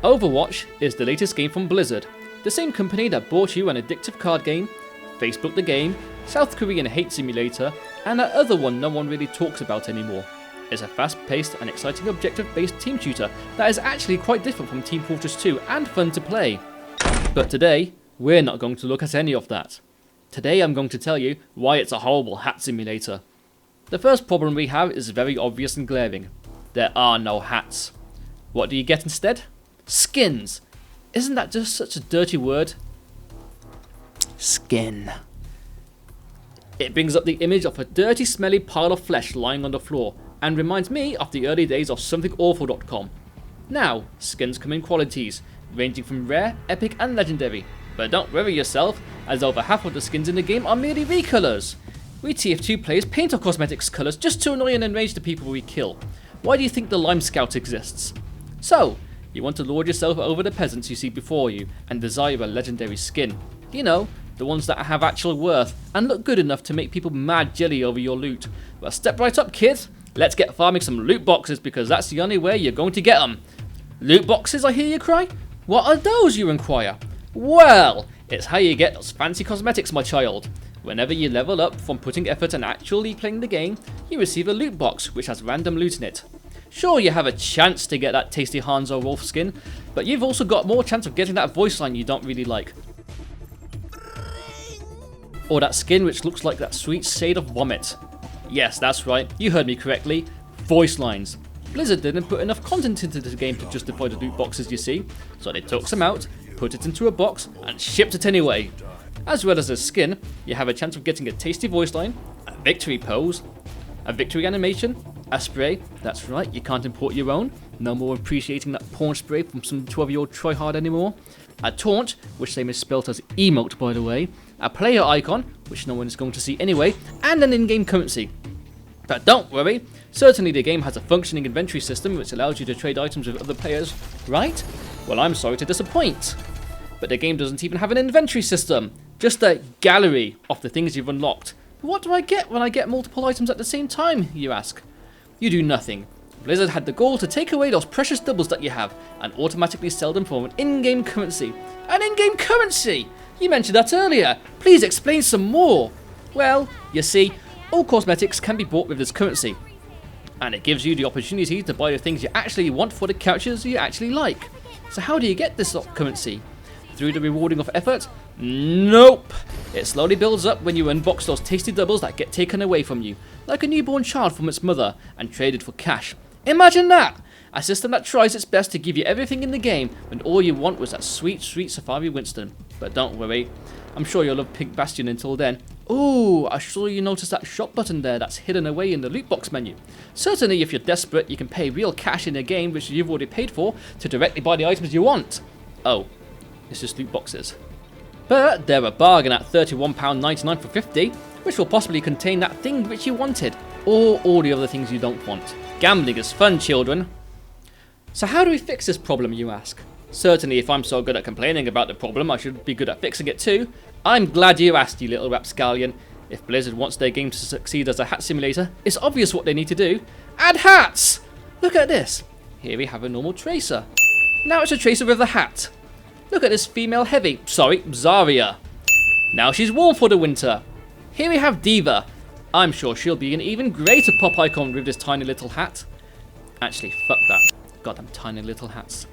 Overwatch is the latest game from Blizzard, the same company that brought you an addictive card game, Facebook the game, South Korean hate simulator, and that other one no one really talks about anymore. It's a fast-paced and exciting objective-based team shooter that is actually quite different from Team Fortress 2 and fun to play. But today, we're not going to look at any of that. Today I'm going to tell you why it's a horrible hat simulator. The first problem we have is very obvious and glaring. There are no hats. What do you get instead? Skins! Isn't that just such a dirty word? Skin. It brings up the image of a dirty, smelly pile of flesh lying on the floor, and reminds me of the early days of somethingawful.com. Now, skins come in qualities, ranging from rare, epic and legendary. But don't worry yourself, as over half of the skins in the game are merely recolors. We TF2 players paint our cosmetics colours just to annoy and enrage the people we kill. Why do you think the Lime Scout exists? So, you want to lord yourself over the peasants you see before you and desire a legendary skin. You know, the ones that have actual worth and look good enough to make people mad jelly over your loot. Well, step right up, kids. Let's get farming some loot boxes because that's the only way you're going to get them. Loot boxes, I hear you cry? What are those, you inquire? Well, it's how you get those fancy cosmetics, my child. Whenever you level up from putting effort and actually playing the game, you receive a loot box which has random loot in it. Sure, you have a chance to get that tasty Hanzo Wolf skin, but you've also got more chance of getting that voice line you don't really like. Or that skin which looks like that sweet shade of vomit. Yes, that's right, you heard me correctly. Voice lines. Blizzard didn't put enough content into the game to justify the loot boxes, you see, so they took some out, put it into a box, and shipped it anyway. As well as a skin, you have a chance of getting a tasty voice line, a victory pose, a victory animation, a spray, that's right, you can't import your own, no more appreciating that porn spray from some 12-year-old tryhard anymore, a taunt, which they misspelt as emote by the way, a player icon, which no one is going to see anyway, and an in-game currency. But don't worry, certainly the game has a functioning inventory system which allows you to trade items with other players, right? Well, I'm sorry to disappoint. But the game doesn't even have an inventory system, just a gallery of the things you've unlocked. But what do I get when I get multiple items at the same time, you ask? You do nothing. Blizzard had the goal to take away those precious doubles that you have and automatically sell them for an in-game currency. An in-game currency! You mentioned that earlier. Please explain some more. Well, you see, all cosmetics can be bought with this currency. And it gives you the opportunity to buy the things you actually want for the characters you actually like. So how do you get this currency? Through the rewarding of effort? Nope! It slowly builds up when you unbox those tasty doubles that get taken away from you, like a newborn child from its mother, and traded for cash. Imagine that! A system that tries its best to give you everything in the game when all you want was that sweet, sweet Safari Winston. But don't worry, I'm sure you'll love Pink Bastion until then. Ooh, I saw you notice that shop button there that's hidden away in the loot box menu. Certainly if you're desperate, you can pay real cash in a game which you've already paid for to directly buy the items you want. Oh, it's just loot boxes. But they're a bargain at £31.99 for 50, which will possibly contain that thing which you wanted, or all the other things you don't want. Gambling is fun, children. So how do we fix this problem, you ask? Certainly if I'm so good at complaining about the problem, I should be good at fixing it too. I'm glad you asked, you little rapscallion. If Blizzard wants their game to succeed as a hat simulator, it's obvious what they need to do. Add hats! Look at this. Here we have a normal Tracer. Now it's a Tracer with a hat. Look at this female heavy, Zarya. Now she's warm for the winter. Here we have Diva. I'm sure she'll be an even greater pop icon with this tiny little hat. Actually, fuck that. Goddamn tiny little hats.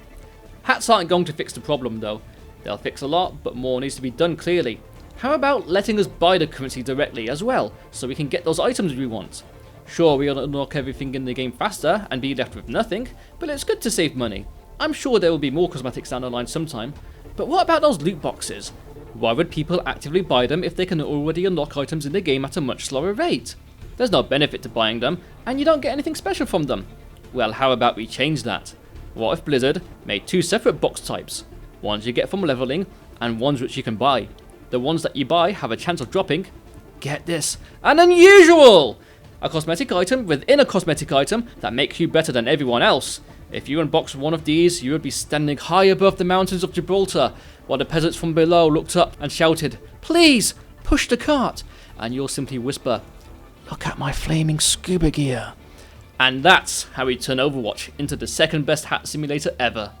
Hats aren't going to fix the problem though. They'll fix a lot, but more needs to be done clearly. How about letting us buy the currency directly as well, so we can get those items we want? Sure, we'll unlock everything in the game faster and be left with nothing, but it's good to save money. I'm sure there will be more cosmetics down the line sometime, but what about those loot boxes? Why would people actively buy them if they can already unlock items in the game at a much slower rate? There's no benefit to buying them, and you don't get anything special from them. Well, how about we change that? What if Blizzard made two separate box types? Ones you get from leveling, and ones which you can buy. The ones that you buy have a chance of dropping, get this, an unusual! A cosmetic item within a cosmetic item that makes you better than everyone else. If you unboxed one of these, you would be standing high above the mountains of Gibraltar, while the peasants from below looked up and shouted, "Please, push the cart!" And you'll simply whisper, "Look at my flaming scuba gear." And that's how we turn Overwatch into the second best hat simulator ever.